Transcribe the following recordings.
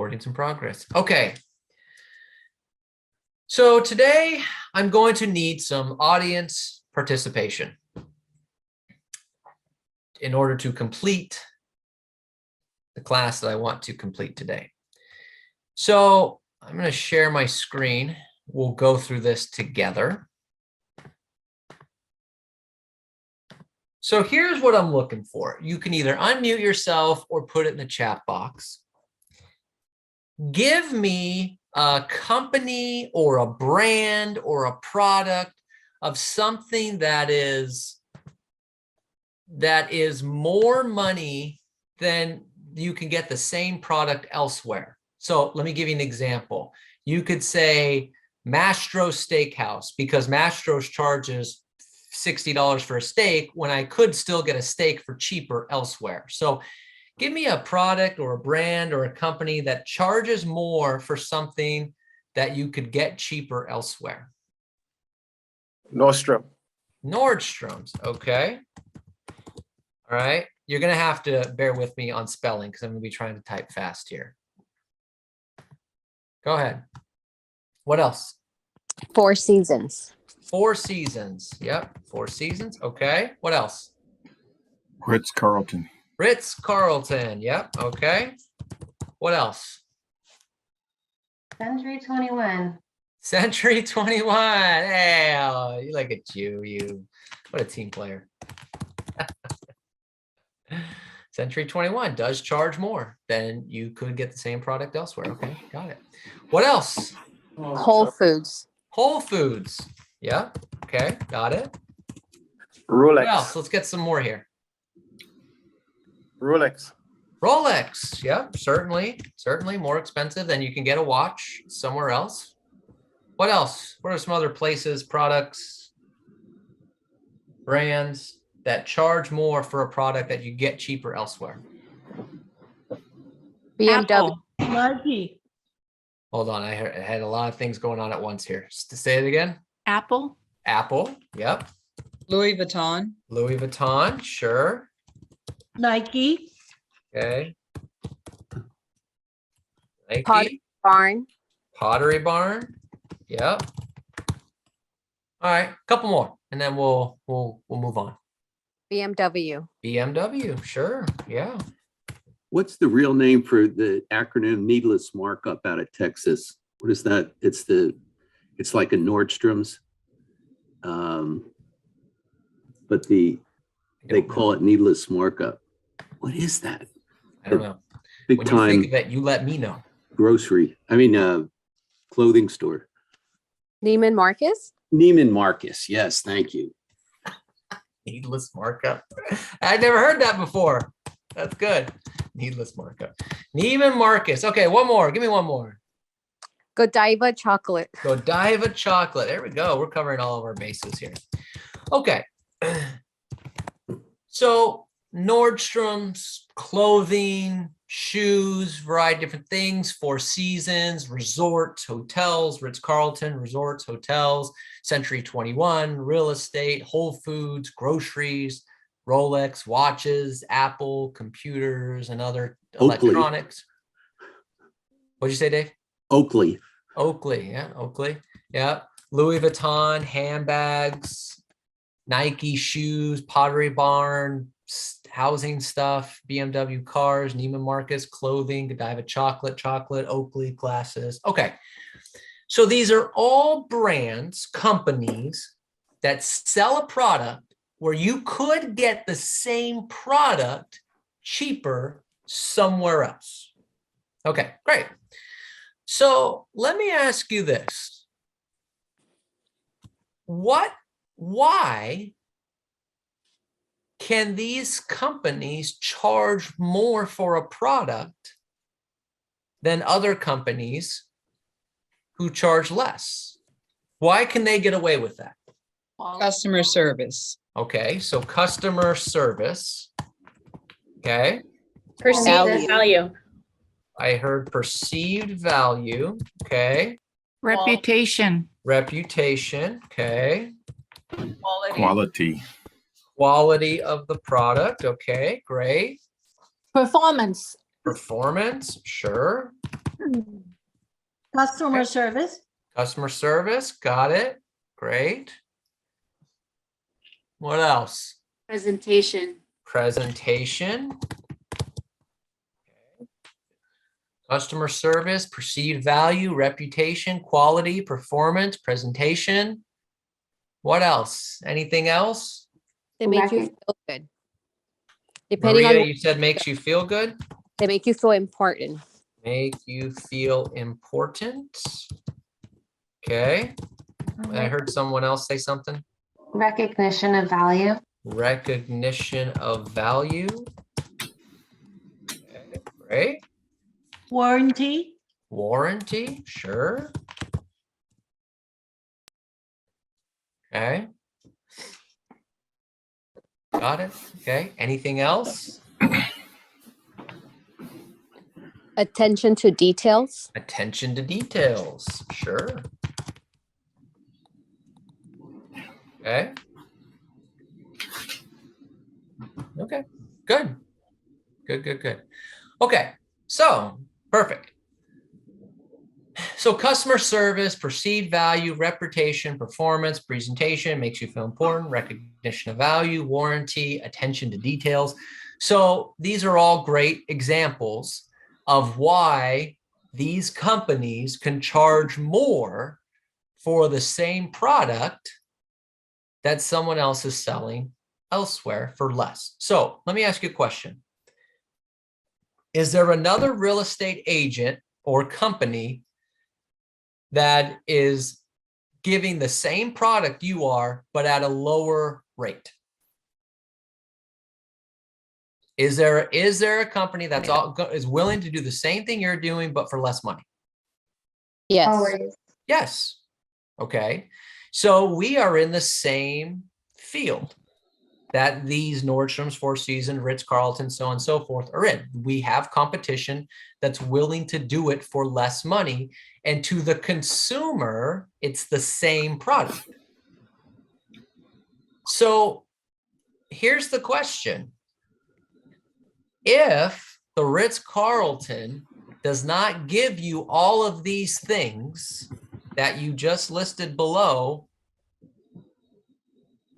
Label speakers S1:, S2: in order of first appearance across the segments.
S1: Recording's in progress. Okay. So today I'm going to need some audience participation in order to complete the class that I want to complete today. So I'm going to share my screen. We'll go through this together. So here's what I'm looking for. You can either unmute yourself or put it in the chat box. Give me a company or a brand or a product of something that is more money than you can get the same product elsewhere. So let me give you an example. You could say Mastro's Steakhouse, because Mastro's charges $60 for a steak when I could still get a steak for cheaper elsewhere. So give me a product or a brand or a company that charges more for something that you could get cheaper elsewhere.
S2: Nordstrom.
S1: Nordstrom's, okay. All right, you're gonna have to bear with me on spelling because I'm gonna be trying to type fast here. Go ahead. What else?
S3: Four Seasons.
S1: Four Seasons, yep, Four Seasons, okay. What else?
S4: Ritz-Carlton.
S1: Ritz-Carlton, yep, okay. What else?
S5: Century 21.
S1: Century 21. Hey, oh, you look at you. What a team player. Century 21 does charge more than you could get the same product elsewhere. Okay, got it. What else?
S3: Whole Foods.
S1: Whole Foods. Yeah, okay, got it.
S2: Rolex.
S1: What else? Let's get some more here.
S2: Rolex.
S1: Rolex. Yep, certainly more expensive than you can get a watch somewhere else. What else? What are some other places, products, brands that charge more for a product that you get cheaper elsewhere?
S3: BMW.
S6: Nike.
S1: Hold on, I had a lot of things going on at once here. To say it again.
S6: Apple.
S1: Apple. Yep.
S7: Louis Vuitton.
S1: Louis Vuitton. Sure.
S6: Nike.
S1: Okay. Nike.
S3: Pottery Barn.
S1: Pottery Barn. Yep. All right, a couple more, and then we'll move on.
S3: BMW.
S1: BMW. Sure. Yeah.
S8: What's the real name for the acronym needless markup out of Texas? What is that? It's like a Nordstrom's, but they call it needless markup. What is that?
S1: I don't know.
S8: Big
S1: When you
S8: time
S1: think of it, you let me know.
S8: clothing store.
S3: Neiman Marcus.
S8: Neiman Marcus. Yes, thank you.
S1: Needless markup. I'd never heard that before. That's good. Needless markup. Neiman Marcus. Okay, one more. Give me one more.
S3: Godiva Chocolate.
S1: Godiva Chocolate. There we go. We're covering all of our bases here. Okay. So Nordstrom's, clothing, shoes, variety of different things, Four Seasons, resorts, hotels, Ritz-Carlton, resorts, hotels, Century 21, real estate, Whole Foods, groceries, Rolex, watches, Apple, computers, and other
S8: Oakley.
S1: electronics. What'd you say, Dave?
S8: Oakley.
S1: Oakley, yeah, Oakley. Yeah. Louis Vuitton, handbags, Nike shoes, Pottery Barn, housing stuff, BMW cars, Neiman Marcus, clothing, Godiva chocolate, Oakley glasses. Okay. So these are all brands, companies that sell a product where you could get the same product cheaper somewhere else. Okay, great. So let me ask you this. Why can these companies charge more for a product than other companies who charge less? Why can they get away with that?
S7: Customer service.
S1: Okay, so customer service. Okay,
S5: Perceived value.
S1: I heard perceived value. Okay,
S6: Reputation.
S1: reputation. Okay,
S4: Quality.
S1: quality of the product. Okay, great.
S6: Performance.
S1: Performance. Sure.
S6: Customer service.
S1: Customer service, got it. Great. What else?
S5: Presentation.
S1: Presentation. Okay. Customer service, perceived value, reputation, quality, performance, presentation. What else? Anything else?
S3: They make you feel good. Depending
S1: Maria,
S3: on,
S1: you said makes you feel good?
S3: they make you feel important.
S1: Make you feel important. Okay. I heard someone else say something.
S5: Recognition of value.
S1: Recognition of value. Okay, great.
S6: Warranty.
S1: Warranty, sure. Okay. Got it. Okay. Anything else?
S3: Attention to details.
S1: Attention to details, sure. Okay. Okay, good. Good. Okay, so perfect. So customer service, perceived value, reputation, performance, presentation, makes you feel important, recognition of value, warranty, attention to details. So these are all great examples of why these companies can charge more for the same product that someone else is selling elsewhere for less. So let me ask you a question. Is there another real estate agent or company that is giving the same product you are, but at a lower rate? Is there a company that's is willing to do the same thing you're doing, but for less money?
S3: Yes.
S5: Always.
S1: Yes. Okay. So we are in the same field that these Nordstroms, Four Seasons, Ritz-Carlton, so on and so forth are in. We have competition that's willing to do it for less money. And to the consumer, it's the same product. So here's the question. If the Ritz-Carlton does not give you all of these things that you just listed below,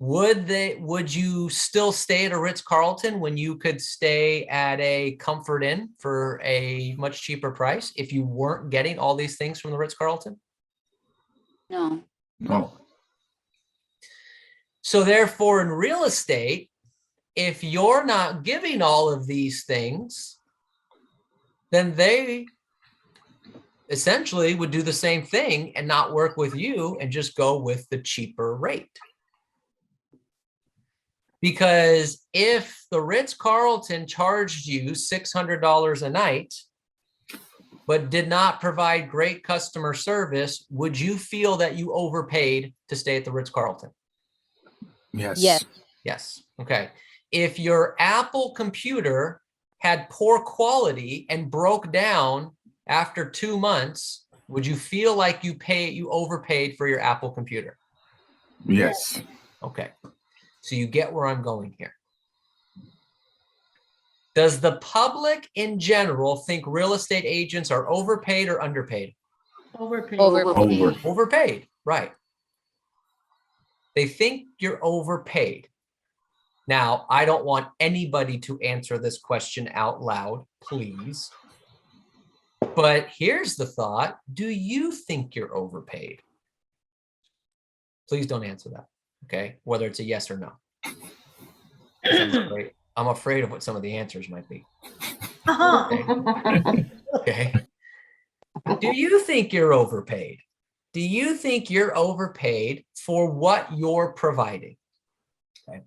S1: would you still stay at a Ritz-Carlton when you could stay at a Comfort Inn for a much cheaper price if you weren't getting all these things from the Ritz-Carlton?
S5: No.
S4: No.
S1: So therefore, in real estate, if you're not giving all of these things, then they essentially would do the same thing and not work with you and just go with the cheaper rate. Because if the Ritz-Carlton charged you $600 a night, but did not provide great customer service, would you feel that you overpaid to stay at the Ritz-Carlton?
S4: Yes.
S3: Yes.
S1: Yes. Okay. If your Apple computer had poor quality and broke down after 2 months, would you feel like you overpaid for your Apple computer?
S4: Yes.
S1: Okay. So you get where I'm going here. Does the public in general think real estate agents are overpaid or underpaid?
S6: Overpaid.
S4: Over.
S1: Overpaid, right. They think you're overpaid. Now, I don't want anybody to answer this question out loud, please. But here's the thought. Do you think you're overpaid? Please don't answer that, okay? Whether it's a yes or no. I'm afraid of what some of the answers might be. Okay. Do you think you're overpaid? Do you think you're overpaid for what you're providing? Okay.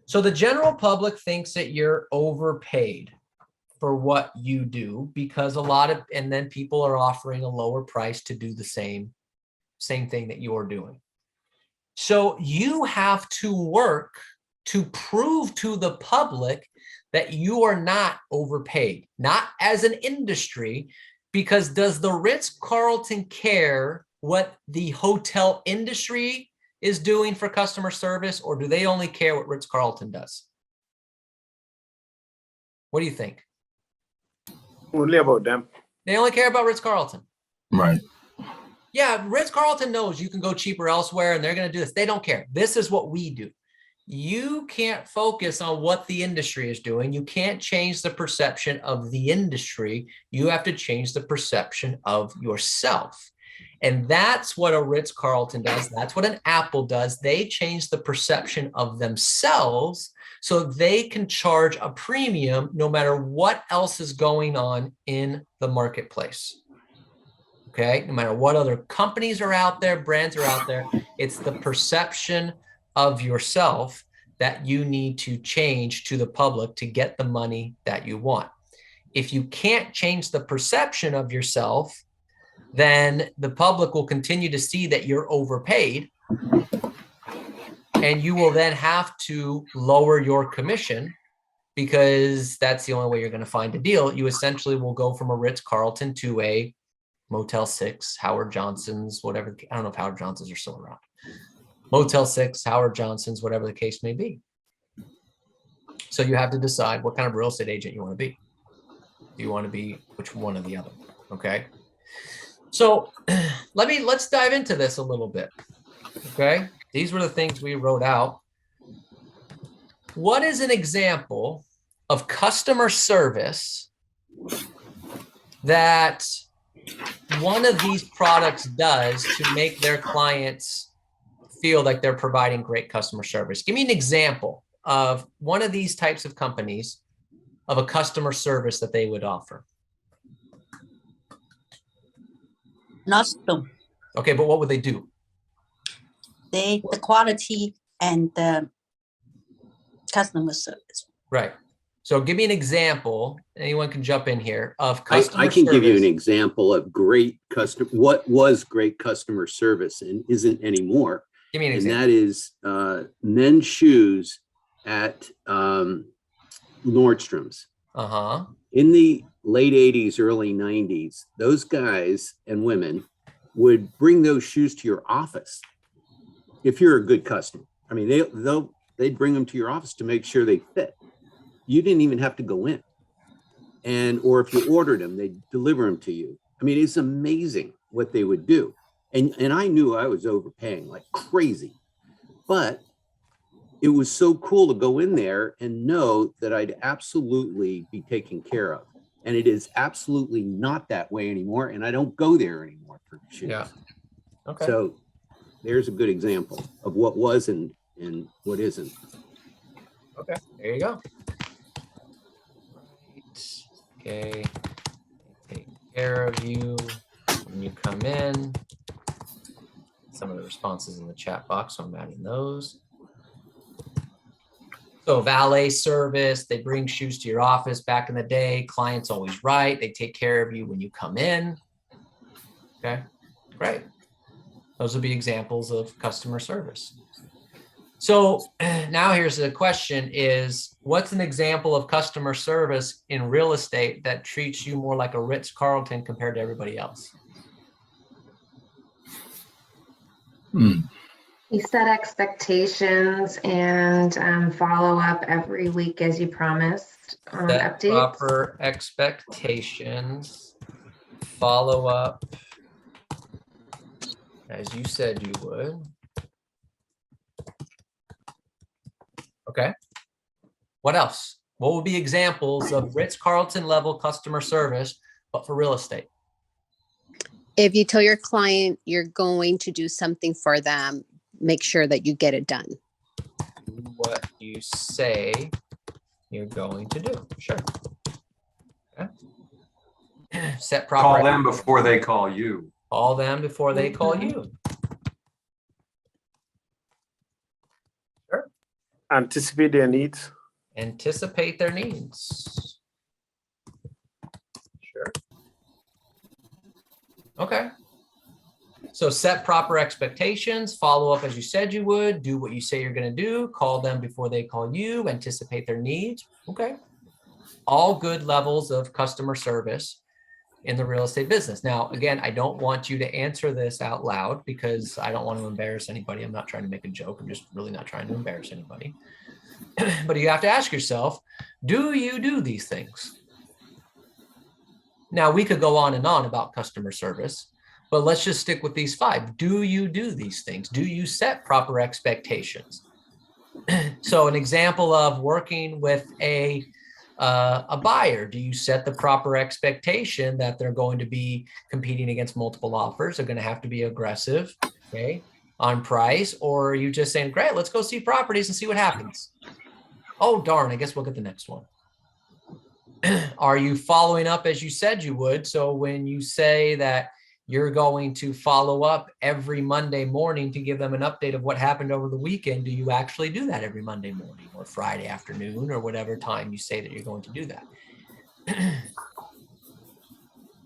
S1: So the general public thinks that you're overpaid for what you do because and then people are offering a lower price to do the same thing that you're doing. So you have to work to prove to the public that you are not overpaid, not as an industry, because does the Ritz-Carlton care what the hotel industry is doing for customer service, or do they only care what Ritz-Carlton does? What do you think?
S2: Only about them.
S1: They only care about Ritz-Carlton.
S4: Right.
S1: Yeah, Ritz-Carlton knows you can go cheaper elsewhere and they're going to do this. They don't care. This is what we do. You can't focus on what the industry is doing. You can't change the perception of the industry. You have to change the perception of yourself. And that's what a Ritz-Carlton does. That's what an Apple does. They change the perception of themselves so they can charge a premium no matter what else is going on in the marketplace. Okay, no matter what other companies are out there, brands are out there, it's the perception of yourself that you need to change to the public to get the money that you want. If you can't change the perception of yourself, then the public will continue to see that you're overpaid, and you will then have to lower your commission because that's the only way you're going to find a deal. You essentially will go from a Ritz-Carlton to a Motel 6, Howard Johnson's, whatever. I don't know if Howard Johnson's are still around. Motel 6, Howard Johnson's, whatever the case may be. So you have to decide what kind of real estate agent you want to be. Do you want to be which one or the other? Okay. So let's dive into this a little bit. Okay. These were the things we wrote out. What is an example of customer service that one of these products does to make their clients feel like they're providing great customer service? Give me an example of one of these types of companies of a customer service that they would offer.
S2: Nostrum.
S1: Okay, but what would they do?
S2: The quality and the customer service.
S1: Right. So give me an example. Anyone can jump in here of
S8: I
S1: customer
S8: can give you an
S1: service.
S8: example of great customer, what was great customer service and isn't anymore.
S1: Give me an
S8: And
S1: example.
S8: that is men's shoes at Nordstrom's.
S1: Uh-huh.
S8: In the late 80s, early 90s, those guys and women would bring those shoes to your office if you're a good customer. I mean, they'd bring them to your office to make sure they fit. You didn't even have to go in. Or if you ordered them, they'd deliver them to you. I mean, it's amazing what they would do. And I knew I was overpaying like crazy, but it was so cool to go in there and know that I'd absolutely be taken care of. And it is absolutely not that way anymore. And I don't go there anymore for shoes.
S1: Yeah. Okay.
S8: So there's a good example of what was and what isn't.
S1: Okay. There you go. Right. Okay. Take care of you when you come in. Some of the responses in the chat box, so I'm adding those. So valet service, they bring shoes to your office back in the day. Client's always right. They take care of you when you come in. Okay, great. Those would be examples of customer service. So now here's the question is, what's an example of customer service in real estate that treats you more like a Ritz-Carlton compared to everybody else?
S5: You set expectations and follow up every week as you promised on
S1: Set
S5: updates.
S1: proper expectations, follow up as you said you would. Okay. What else? What would be examples of Ritz-Carlton level customer service, but for real estate?
S3: If you tell your client you're going to do something for them, make sure that you get it done.
S1: Do what you say you're going to do. Sure. Okay. Set proper.
S9: Call them before they call you.
S1: Call them before they call you. Sure.
S10: Anticipate their needs.
S1: Anticipate their needs. Sure. Okay. So set proper expectations, follow up as you said you would, do what you say you're going to do, call them before they call you, anticipate their needs. Okay. All good levels of customer service in the real estate business. Now, again, I don't want you to answer this out loud because I don't want to embarrass anybody. I'm not trying to make a joke. I'm just really not trying to embarrass anybody. But you have to ask yourself, do you do these things? Now, we could go on and on about customer service, but let's just stick with these 5. Do you do these things? Do you set proper expectations? So an example of working with a buyer, do you set the proper expectation that they're going to be competing against multiple offers? They're going to have to be aggressive, okay, on price, or are you just saying, great, let's go see properties and see what happens? Oh, darn, I guess we'll get the next one. Are you following up as you said you would? So when you say that you're going to follow up every Monday morning to give them an update of what happened over the weekend, do you actually do that every Monday morning or Friday afternoon or whatever time you say that you're going to do that?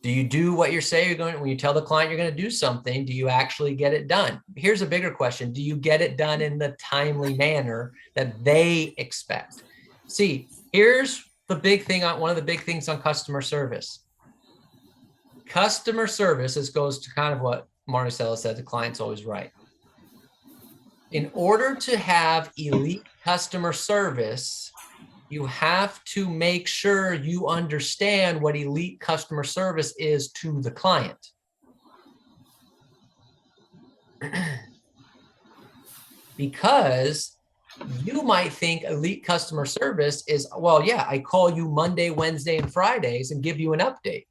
S1: Do you do what you say you're going, when you tell the client you're going to do something, do you actually get it done? Here's a bigger question. Do you get it done in the timely manner that they expect? See, here's the big thing on one of the big things on customer service. Customer service, this goes to kind of what Maricela said, the client's always right. In order to have elite customer service, you have to make sure you understand what elite customer service is to the client. Because you might think elite customer service is, well, yeah, I call you Monday, Wednesday, and Fridays and give you an update.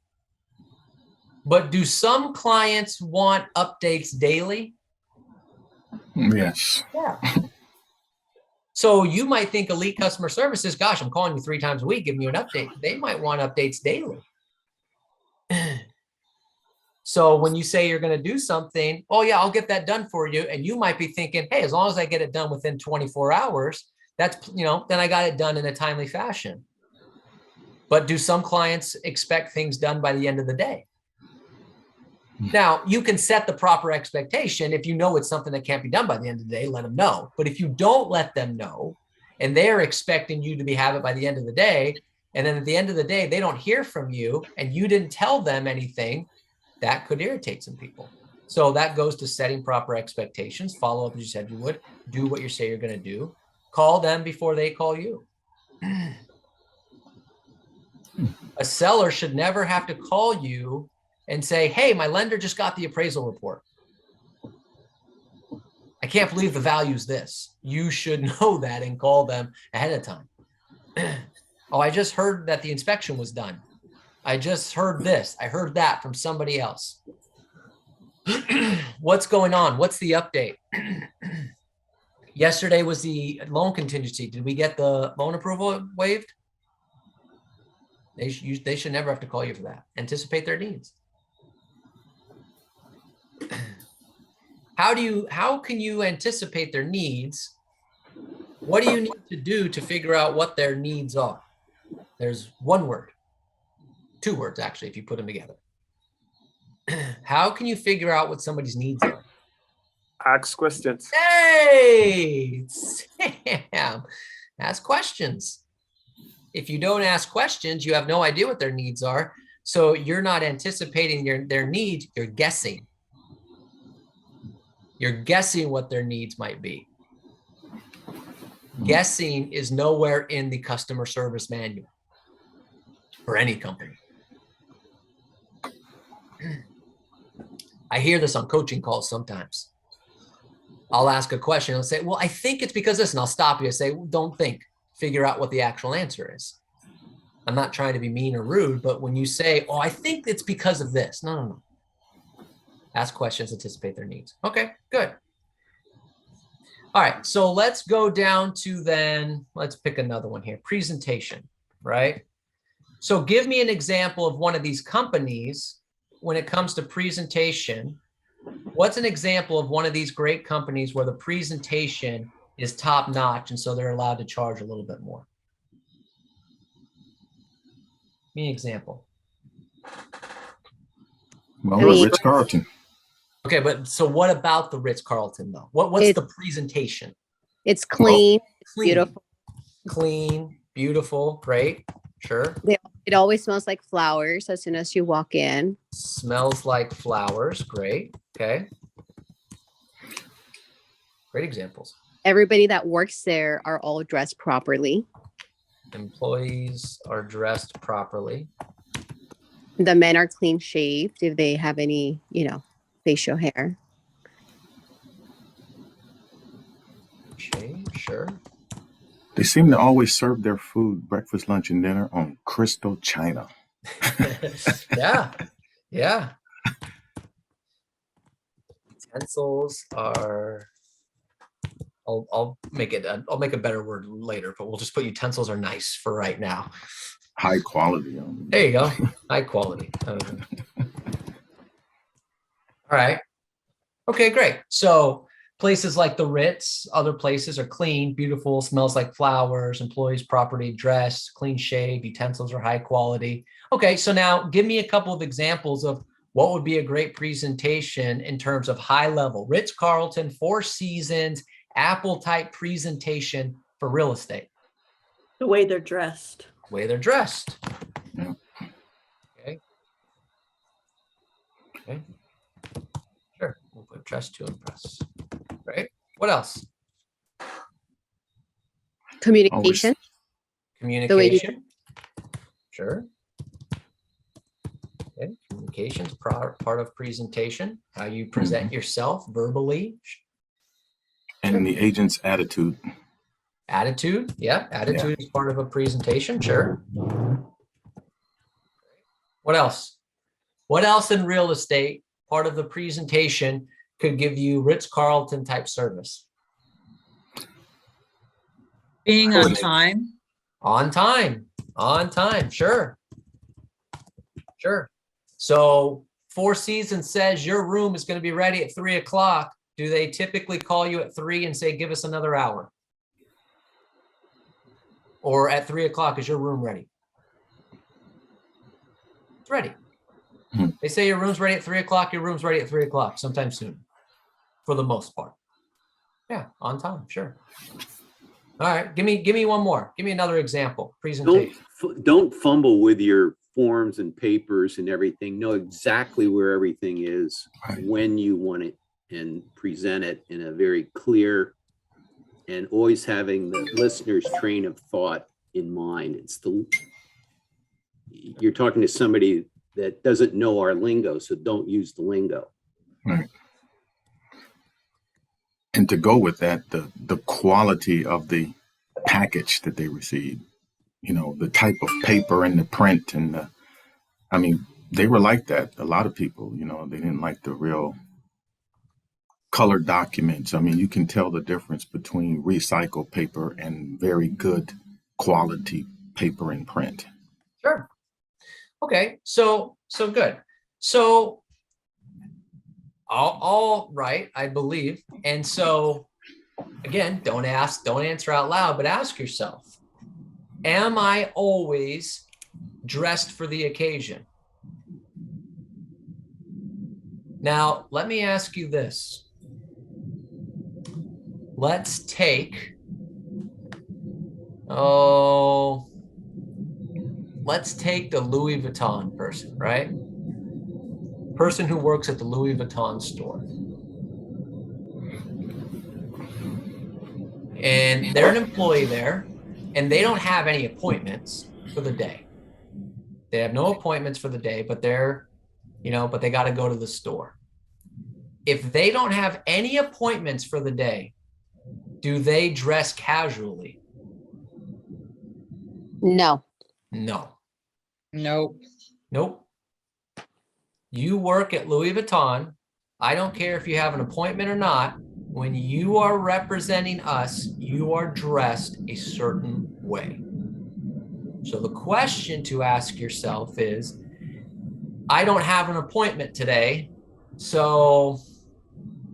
S1: But do some clients want updates daily?
S4: Yes.
S1: Yeah. So you might think elite customer service is, gosh, I'm calling you 3 times a week, giving you an update. They might want updates daily. So when you say you're going to do something, oh yeah, I'll get that done for you. And you might be thinking, hey, as long as I get it done within 24 hours, that's, you know, then I got it done in a timely fashion. But do some clients expect things done by the end of the day? Now, you can set the proper expectation. If you know it's something that can't be done by the end of the day, let them know. But if you don't let them know, and they're expecting you to have it by the end of the day, and then at the end of the day, they don't hear from you, and you didn't tell them anything, that could irritate some people. So that goes to setting proper expectations, follow up as you said you would, do what you say you're going to do, call them before they call you. A seller should never have to call you and say, hey, my lender just got the appraisal report. I can't believe the value's this. You should know that and call them ahead of time. Oh, I just heard that the inspection was done. I just heard this. I heard that from somebody else. What's going on? What's the update? Yesterday was the loan contingency. Did we get the loan approval waived? They should never have to call you for that. Anticipate their needs. How can you anticipate their needs? What do you need to do to figure out what their needs are? There's one word. 2 words, actually, if you put them together. How can you figure out what somebody's needs are?
S10: Ask questions.
S1: Hey, Sam, ask questions. If you don't ask questions, you have no idea what their needs are. So you're not anticipating their needs, you're guessing. You're guessing what their needs might be. Guessing is nowhere in the customer service manual for any company. I hear this on coaching calls sometimes. I'll ask a question. I'll say, well, I think it's because this, and I'll stop you and say, don't think, figure out what the actual answer is. I'm not trying to be mean or rude, but when you say, oh, I think it's because of this. No. Ask questions, anticipate their needs. Okay, good. All right, so let's go down to then, let's pick another one here. Presentation, right? So give me an example of one of these companies when it comes to presentation. What's an example of one of these great companies where the presentation is top notch and so they're allowed to charge a little bit more? Give me an example.
S4: Well,
S3: I mean-
S4: Ritz-Carlton.
S1: Okay, but so what about the Ritz-Carlton though? What's the presentation?
S3: It's clean,
S1: Clean,
S3: beautiful.
S1: clean, beautiful, great, sure.
S3: It always smells like flowers as soon as you walk in.
S1: Smells like flowers, great, okay. Great examples.
S3: Everybody that works there are all dressed properly.
S1: Employees are dressed properly.
S3: The men are clean shaved if they have any, facial hair.
S1: Shave, sure.
S4: They seem to always serve their food, breakfast, lunch, and dinner on crystal china.
S1: Yeah, yeah. Utensils are. I'll make it. I'll make a better word later, but we'll just put utensils are nice for right now.
S4: High quality.
S1: There you go. High quality. All right. Okay, great. So places like the Ritz, other places are clean, beautiful, smells like flowers, employees, property, dress, clean shave, utensils are high quality. Okay, so now give me a couple of examples of what would be a great presentation in terms of high level, Ritz-Carlton, Four Seasons, Apple type presentation for real estate.
S11: The way they're dressed.
S1: Way they're dressed.
S4: Yeah.
S1: Okay. Okay. Sure. We'll put dress to impress. Right. What else?
S3: Communication.
S1: Communication. Sure. Okay. Communication's part of presentation. How you present yourself verbally.
S4: And the agent's attitude.
S1: Attitude. Yeah. Attitude is part of a presentation. Sure. What else? What else in real estate, part of the presentation, could give you Ritz-Carlton type service?
S7: Being on time.
S1: On time. On time. Sure. Sure. So Four Seasons says your room is going to be ready at 3 o'clock. Do they typically call you at 3 and say, give us another hour? Or at 3 o'clock, is your room ready? It's ready. They say your room's ready at 3 o'clock. Your room's ready at 3 o'clock sometime soon, for the most part. Yeah, on time. Sure. All right. Give me one more. Give me another example. Presentation.
S8: Don't fumble with your forms and papers and everything. Know exactly where everything is, when you want it, and present it in a very clear, and always having the listener's train of thought in mind. You're talking to somebody that doesn't know our lingo, so don't use the lingo.
S4: Right. And to go with that, the quality of the package that they receive, the type of paper and the print and they were like that. A lot of people, they didn't like the real colored documents. You can tell the difference between recycled paper and very good quality paper and print.
S1: Sure. Okay. So good. So all right, I believe. And so again, don't answer out loud, but ask yourself, am I always dressed for the occasion? Now, let me ask you this. Let's take, let's take the Louis Vuitton person, right? Person who works at the Louis Vuitton store. And they're an employee there, and they don't have any appointments for the day. They have no appointments for the day, but but they got to go to the store. If they don't have any appointments for the day, do they dress casually?
S3: No.
S1: No.
S7: Nope.
S1: Nope. You work at Louis Vuitton. I don't care if you have an appointment or not. When you are representing us, you are dressed a certain way. So the question to ask yourself is, I don't have an appointment today, so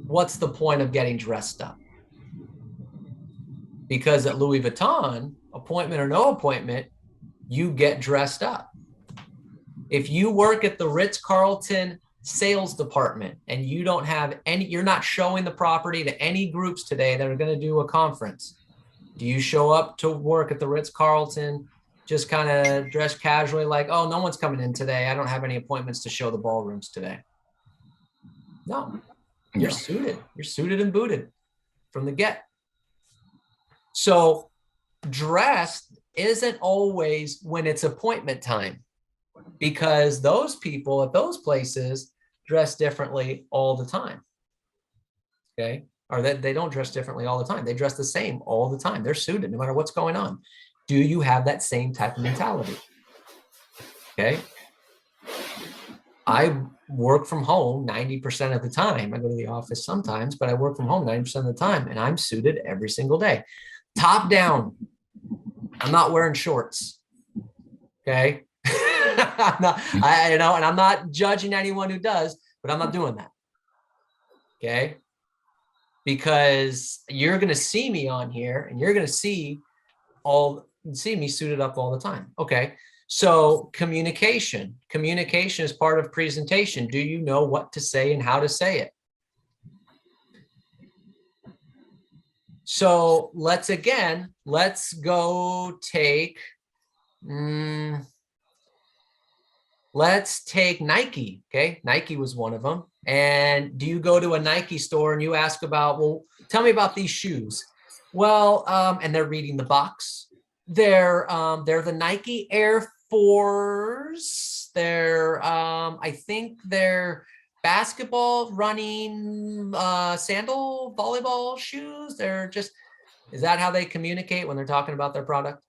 S1: what's the point of getting dressed up? Because at Louis Vuitton, appointment or no appointment, you get dressed up. If you work at the Ritz-Carlton sales department and you don't have you're not showing the property to any groups today that are going to do a conference, do you show up to work at the Ritz-Carlton just kind of dress casually like, oh, no one's coming in today, I don't have any appointments to show the ballrooms today? No, you're suited. You're suited and booted from the get. So dressed isn't always when it's appointment time. because those people at those places dress differently all the time. Okay. Or that they don't dress differently all the time. They dress the same all the time. They're suited no matter what's going on. Do you have that same type of mentality? Okay. I work from home 90% of the time. I go to the office sometimes, but I work from home 90% of the time, and I'm suited every single day. Top down. I'm not wearing shorts. Okay. I'm not, and I'm not judging anyone who does, but I'm not doing that. Okay. Because you're going to see me on here and you're going to see me suited up all the time. Okay. So communication is part of presentation. Do you know what to say and how to say it? So let's go take, let's take Nike. Okay. Nike was one of them. And do you go to a Nike store and you ask about, well, tell me about these shoes. Well, and they're reading the box. They're the Nike Air Force. They're, I think they're basketball, running, sandal, volleyball shoes. They're just, is that how they communicate when they're talking about their product?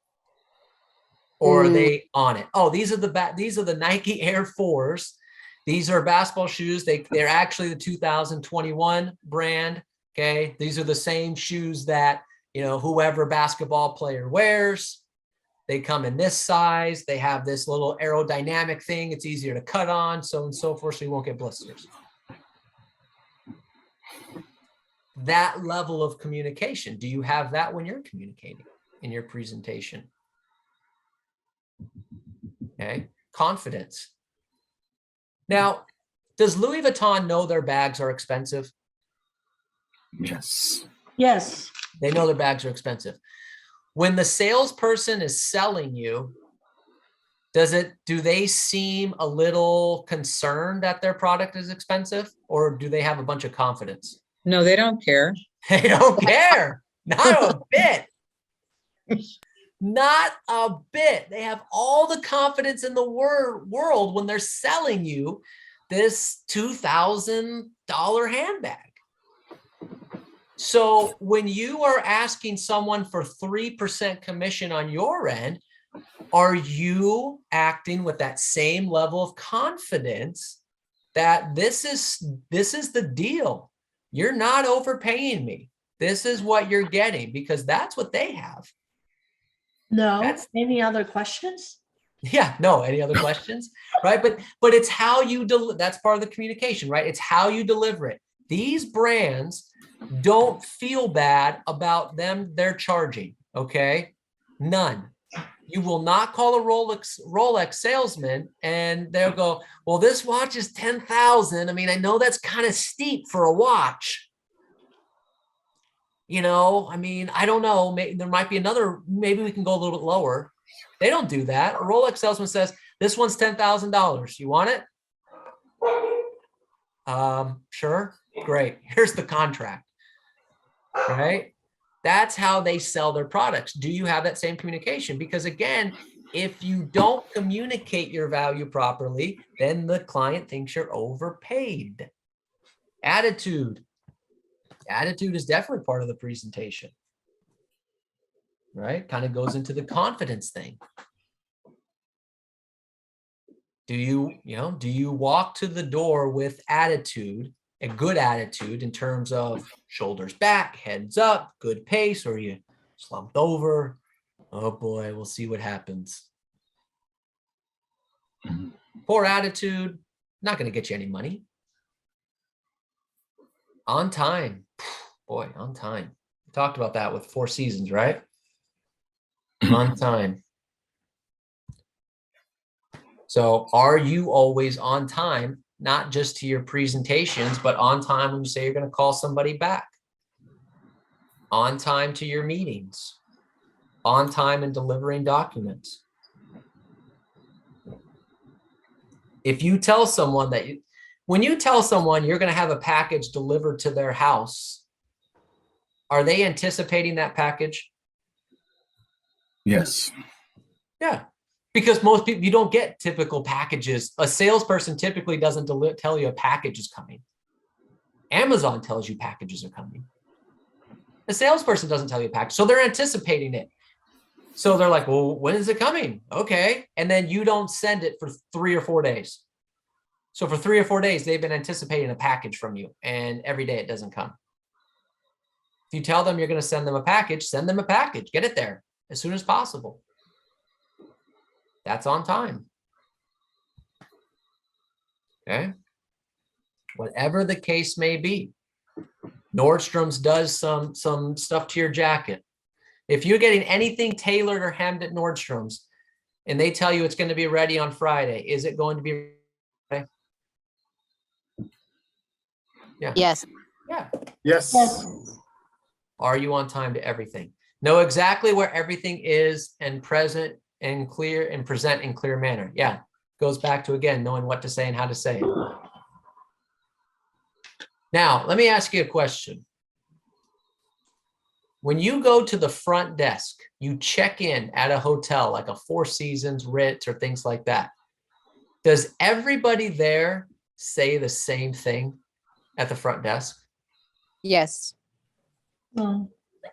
S1: Or are they on it? Oh, these are the Nike Air Force. These are basketball shoes. They're actually the 2021 brand. Okay. These are the same shoes that, whoever basketball player wears. They come in this size. They have this little aerodynamic thing. It's easier to cut on, so on and so forth, so you won't get blisters. That level of communication, do you have that when you're communicating in your presentation? Okay. Confidence. Now, does Louis Vuitton know their bags are expensive?
S4: Yes.
S6: Yes.
S1: They know their bags are expensive. When the salesperson is selling you, do they seem a little concerned that their product is expensive, or do they have a bunch of confidence?
S7: No, they don't care.
S1: They don't care. Not a bit. Not a bit. They have all the confidence in the world when they're selling you this $2,000 handbag. So when you are asking someone for 3% commission on your end, are you acting with that same level of confidence that this is the deal? You're not overpaying me. This is what you're getting, because that's what they have.
S6: No. Any other questions?
S1: Yeah, no. Any other questions? Right. But it's how you that's part of the communication, right? It's how you deliver it. These brands don't feel bad about they're charging. Okay. None. You will not call a Rolex salesman and they'll go, well, this watch is 10,000. I mean, I know that's kind of steep for a watch. I mean, I don't know. There might be maybe we can go a little bit lower. They don't do that. A Rolex salesman says, this one's $10,000. You want it? Sure. Great. Here's the contract. Right? That's how they sell their products. Do you have that same communication? Because again, if you don't communicate your value properly, then the client thinks you're overpaid. Attitude. Attitude is definitely part of the presentation. Right? Kind of goes into the confidence thing. Do you walk to the door with attitude, a good attitude in terms of shoulders back, heads up, good pace, or you slumped over? Oh boy, we'll see what happens. Poor attitude, not going to get you any money. On time. Boy, on time. We talked about that with Four Seasons, right? On time. So are you always on time, not just to your presentations, but on time when you say you're going to call somebody back? On time to your meetings? On time in delivering documents? If you tell someone when you tell someone you're going to have a package delivered to their house, are they anticipating that package?
S4: Yes.
S1: Yeah. Because most people, you don't get typical packages. A salesperson typically doesn't tell you a package is coming. Amazon tells you packages are coming. The salesperson doesn't tell you a package. So they're anticipating it. So they're like, well, when is it coming? Okay. And then you don't send it for 3 or 4 days. So for 3 or 4 days, they've been anticipating a package from you. And every day it doesn't come. If you tell them you're going to send them a package, send them a package. Get it there as soon as possible. That's on time. Okay. Whatever the case may be. Nordstrom's does some stuff to your jacket. If you're getting anything tailored or hemmed at Nordstrom's and they tell you it's going to be ready on Friday, is it going to be ready? Yeah.
S3: Yes.
S1: Yeah.
S10: Yes.
S1: Are you on time to everything? Know exactly where everything is and present and clear and present in clear manner. Yeah. Goes back to, again, knowing what to say and how to say it. Now, let me ask you a question. When you go to the front desk, you check in at a hotel like a Four Seasons, Ritz, or things like that. Does everybody there say the same thing at the front desk?
S3: Yes.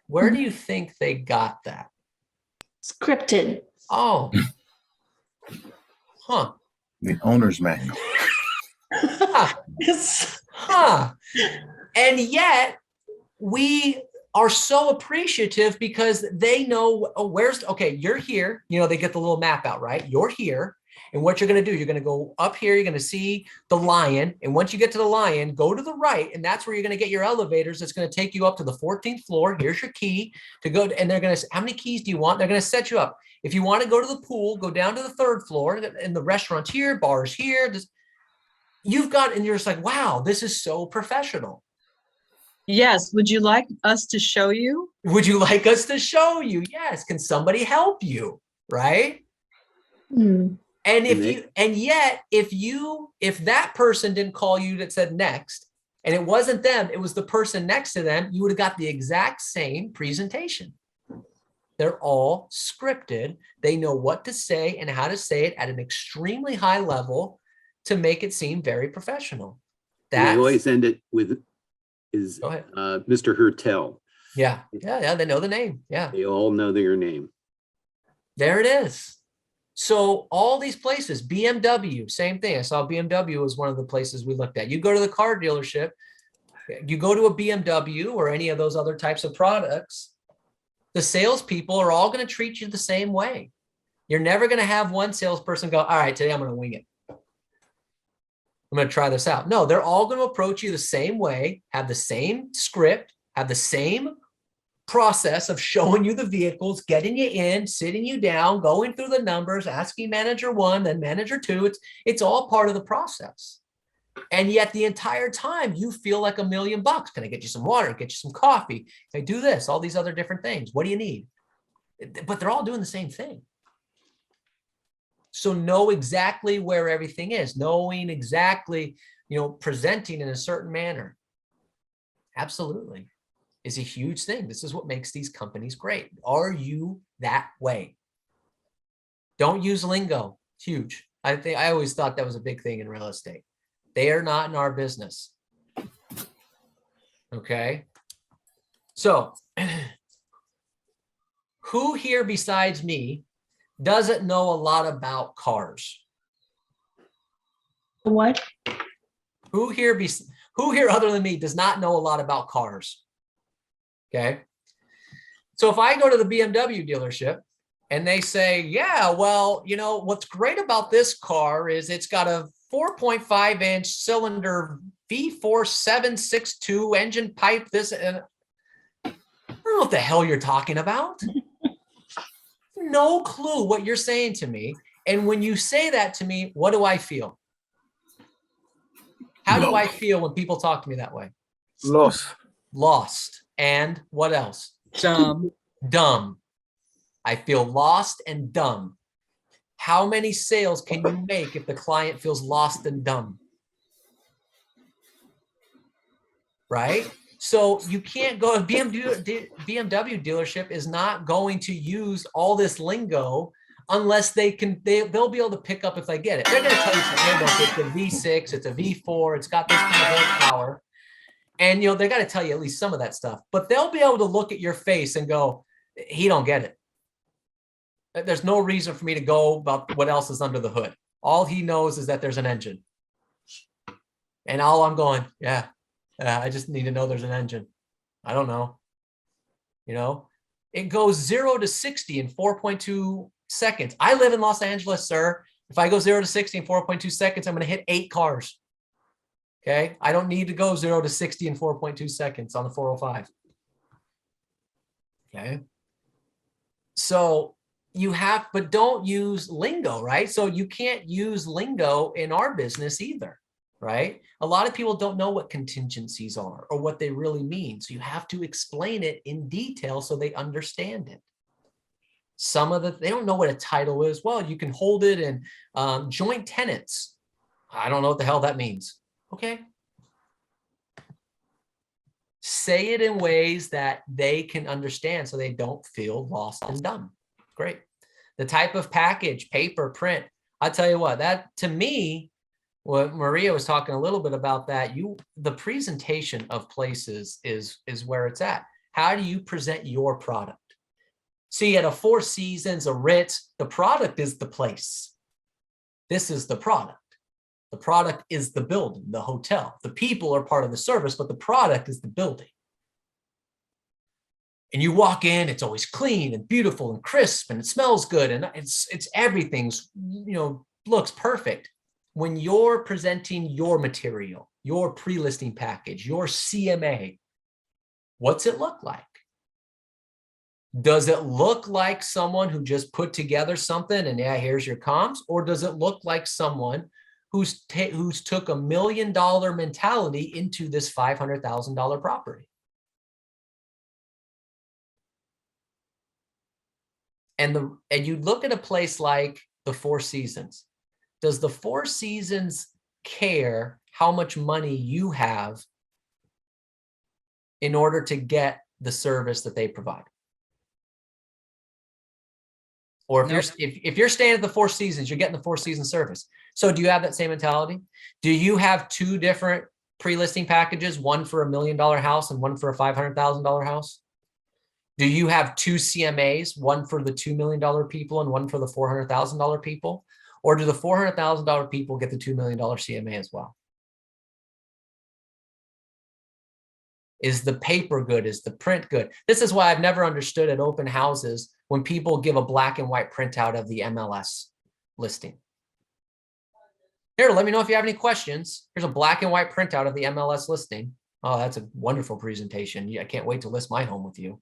S1: Where do you think they got that?
S6: Scripted.
S1: Oh. Huh.
S4: The owner's manual.
S1: Huh. Huh. And yet we are so appreciative because they know, oh, okay, you're here. You know, they get the little map out, right? You're here. And what you're going to do, you're going to go up here. You're going to see the lion. And once you get to the lion, go to the right. And that's where you're going to get your elevators. It's going to take you up to the 14th floor. Here's your key to go. And they're going to say, how many keys do you want? They're going to set you up. If you want to go to the pool, go down to the 3rd floor, and the restaurant's here, bars here. You've got, and you're just like, wow, this is so professional.
S7: Yes. Would you like us to show you?
S1: Would you like us to show you? Yes. Can somebody help you? Right. And if that person didn't call you that said next, and it wasn't them, it was the person next to them, you would have got the exact same presentation. They're all scripted. They know what to say and how to say it at an extremely high level to make it seem very professional.
S8: They always end it with Mr. Hertel.
S1: Yeah. They know the name. Yeah.
S8: They all know their name.
S1: There it is. So all these places, BMW, same thing. I saw BMW was one of the places we looked at. You go to the car dealership, you go to a BMW or any of those other types of products, the salespeople are all going to treat you the same way. You're never going to have one salesperson go, all right, today I'm going to wing it. I'm going to try this out. No, they're all going to approach you the same way, have the same script, have the same process of showing you the vehicles, getting you in, sitting you down, going through the numbers, asking manager 1, then manager 2. It's all part of the process. And yet the entire time you feel like $1 million. Can I get you some water? Get you some coffee? Can I do this? All these other different things. What do you need? But they're all doing the same thing. So know exactly where everything is, knowing exactly, presenting in a certain manner. Absolutely. Is a huge thing. This is what makes these companies great. Are you that way? Don't use lingo. It's huge. I always thought that was a big thing in real estate. They are not in our business. Okay. So who here besides me doesn't know a lot about cars?
S6: What?
S1: Who here other than me does not know a lot about cars? Okay. So if I go to the BMW dealership and they say, yeah, well, what's great about this car is it's got a 4.5-inch cylinder V4 762 engine pipe, this, and I don't know what the hell you're talking about. No clue what you're saying to me. And when you say that to me, what do I feel? How do I feel when people talk to me that way? Lost. And what else? Dumb. I feel lost and dumb. How many sales can you make if the client feels lost and dumb? Right? So you can't go, BMW dealership is not going to use all this lingo unless they'll be able to pick up if they get it. They're going to tell you something. Hey, look, it's a V6, it's a V4, it's got this kind of horsepower. And, they got to tell you at least some of that stuff, but they'll be able to look at your face and go, he don't get it. There's no reason for me to go about what else is under the hood. All he knows is that there's an engine. And all I'm going, yeah, I just need to know there's an engine. I don't know. It goes 0 to 60 in 4.2 seconds. I live in Los Angeles, sir. If I go 0 to 60 in 4.2 seconds, I'm going to hit 8 cars. Okay. I don't need to go 0 to 60 in 4.2 seconds on the 405. Okay. So but don't use lingo, right? So you can't use lingo in our business either, right? A lot of people don't know what contingencies are or what they really mean. So you have to explain it in detail so they understand it. They don't know what a title is. Well, you can hold it in joint tenants. I don't know what the hell that means. Okay. Say it in ways that they can understand so they don't feel lost and dumb. Great. The type of package, paper, print. I tell you what, that to me, what Maria was talking a little bit about that, the presentation of places is where it's at. How do you present your product? See, at a Four Seasons, a Ritz, the product is the place. This is the product. The product is the building, the hotel. The people are part of the service, but the product is the building. And you walk in, it's always clean and beautiful and crisp and it smells good and it's everything's, looks perfect. When you're presenting your material, your pre-listing package, your CMA, what's it look like? Does it look like someone who just put together something and here's your comms? Or does it look like someone who's took $1 million mentality into this $500,000 property? And you look at a place like the Four Seasons. Does the Four Seasons care how much money you have in order to get the service that they provide? Or if you're staying at the Four Seasons, you're getting the Four Seasons service. So do you have that same mentality? Do you have 2 different pre-listing packages, one for $1 million house and one for a $500,000 house? Do you have 2 CMAs, one for the $2 million people and one for the $400,000 people? Or do the $400,000 people get the $2 million CMA as well? Is the paper good? Is the print good? This is why I've never understood at open houses when people give a black and white printout of the MLS listing. Here, let me know if you have any questions. Here's a black and white printout of the MLS listing. Oh, that's a wonderful presentation. Yeah, I can't wait to list my home with you.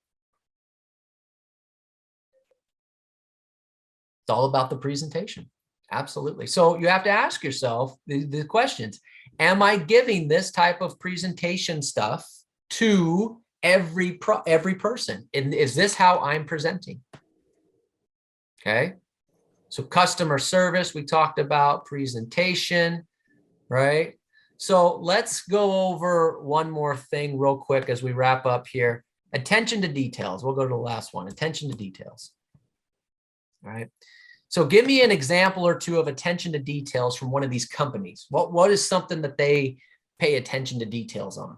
S1: It's all about the presentation. Absolutely. So you have to ask yourself the questions. Am I giving this type of presentation stuff to every person? And is this how I'm presenting? Okay. So customer service, we talked about presentation, right? So let's go over one more thing real quick as we wrap up here. Attention to details. We'll go to the last one. Attention to details. All right. So give me an example or two of attention to details from one of these companies. What is something that they pay attention to details on?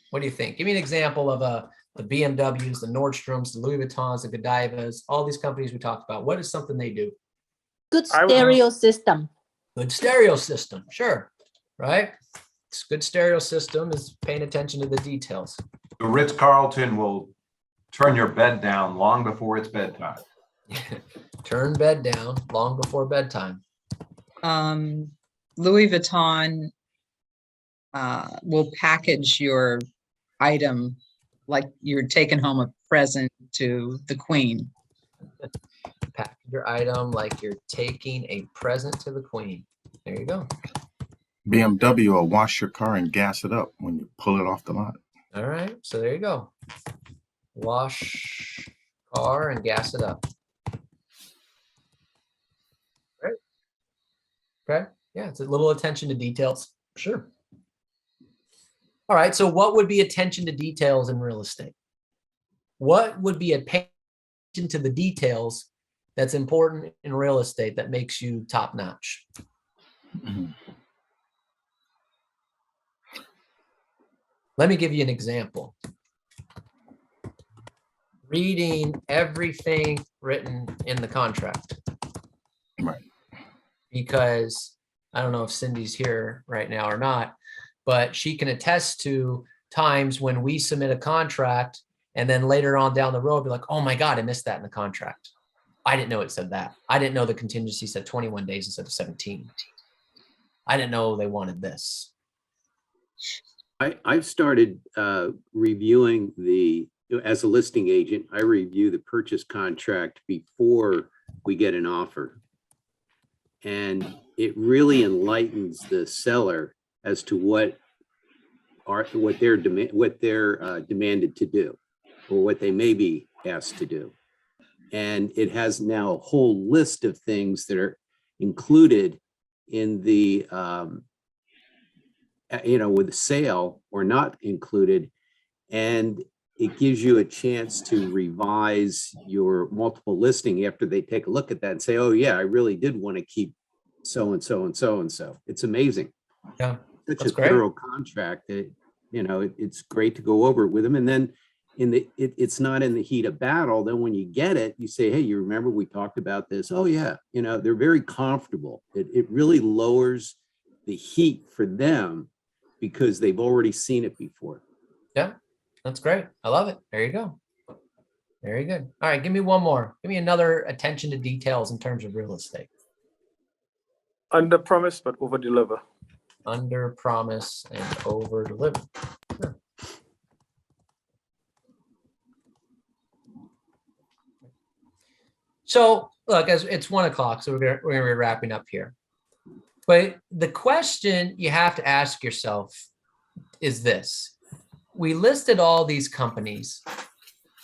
S1: What do you think? Give me an example of the BMWs, the Nordstroms, the Louis Vuittons, the Godivas, all these companies we talked about. What is something they do?
S2: Good stereo system.
S1: Good stereo system, sure, right? It's good stereo system is paying attention to the details.
S9: The Ritz-Carlton will turn your bed down long before it's bedtime.
S1: Turn bed down long before bedtime.
S7: Louis Vuitton will package your item like you're taking home a present to the Queen.
S1: Package your item like you're taking a present to the Queen. There you go.
S4: BMW will wash your car and gas it up when you pull it off the lot.
S1: All right, so there you go. Wash car and gas it up. Right. Okay. Yeah, it's a little attention to details. Sure. All right. So what would be attention to details in real estate? What would be a pay attention to the details that's important in real estate that makes you top notch? Let me give you an example. Reading everything written in the contract.
S4: Right.
S1: Because I don't know if Cindy's here right now or not, but she can attest to times when we submit a contract and then later on down the road be like, oh my God, I missed that in the contract. I didn't know it said that. I didn't know the contingency said 21 days instead of 17. I didn't know they wanted this.
S8: I've started reviewing as a listing agent, I review the purchase contract before we get an offer. And it really enlightens the seller as to what they're demanded to do, or what they may be asked to do. And it has now a whole list of things that are included in the with the sale or not included, and it gives you a chance to revise your multiple listing after they take a look at that and say, oh yeah, I really did want to keep so and so and so and so. It's amazing.
S1: Yeah,
S8: such
S1: that's
S8: a
S1: great.
S8: thorough contract that it's great to go over it with them. And then it's not in the heat of battle. Then when you get it, you say, hey, you remember we talked about this? Oh yeah, they're very comfortable. It really lowers the heat for them because they've already seen it before.
S1: Yeah, that's great. I love it. There you go. Very good. All right, give me one more. Give me another attention to details in terms of real estate.
S10: Under promise but over deliver.
S1: Under promise and over deliver. Sure. So look, as it's 1 o'clock, so we're gonna be wrapping up here. But the question you have to ask yourself is this: we listed all these companies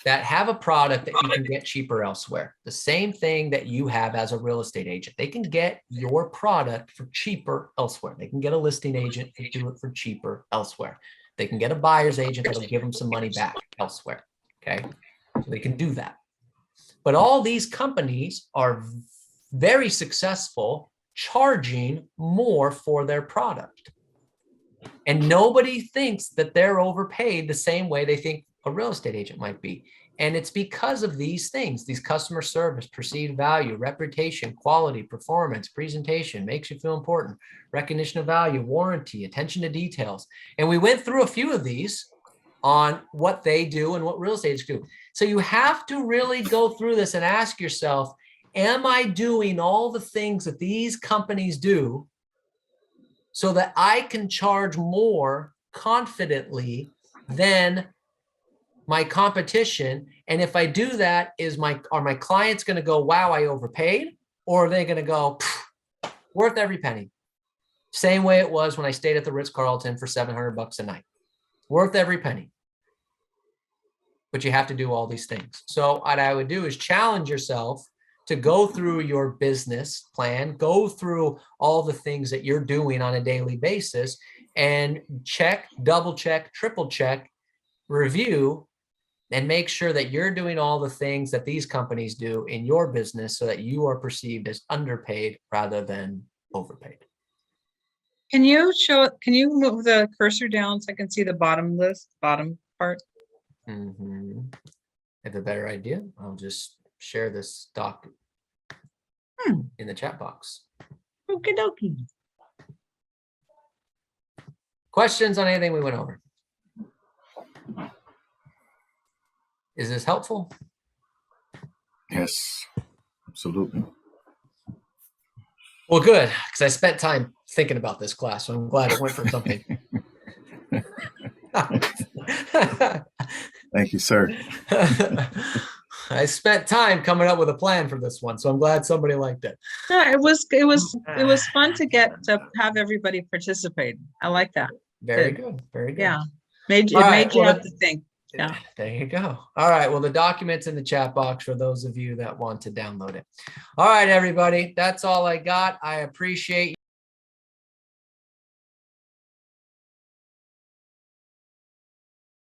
S1: that have a product that you can get cheaper elsewhere. The same thing that you have as a real estate agent. They can get your product for cheaper elsewhere. They can get a listing agent to do it for cheaper elsewhere. They can get a buyer's agent that'll give them some money back elsewhere. Okay, so they can do that. But all these companies are very successful charging more for their product. And nobody thinks that they're overpaid the same way they think a real estate agent might be. And it's because of these things: these customer service, perceived value, reputation, quality, performance, presentation, makes you feel important, recognition of value, warranty, attention to details. And we went through a few of these on what they do and what real estate agents do. So you have to really go through this and ask yourself, am I doing all the things that these companies do so that I can charge more confidently than my competition? And if I do that, are my clients going to go, wow, I overpaid? Or are they going to go, worth every penny? Same way it was when I stayed at the Ritz-Carlton for $700 a night. Worth every penny. But you have to do all these things. So what I would do is challenge yourself to go through your business plan, go through all the things that you're doing on a daily basis, and check, double check, triple check, review, and make sure that you're doing all the things that these companies do in your business so that you are perceived as underpaid rather than overpaid.
S7: Can you move the cursor down so I can see the bottom part?
S1: Mm-hmm. I have a better idea. I'll just share this doc in the chat box.
S7: Okie dokie.
S1: Questions on anything we went over? Is this helpful?
S4: Yes, absolutely.
S1: Well, good, because I spent time thinking about this class, so I'm glad it went for something.
S4: Thank you, sir.
S1: I spent time coming up with a plan for this one, so I'm glad somebody liked it.
S7: Yeah, it was fun to get to have everybody participate. I like that.
S1: Very good. Very good.
S7: Yeah, made you have to think. Yeah.
S1: There you go. All right. Well, the document's in the chat box for those of you that want to download it. All right, everybody. That's all I got. I appreciate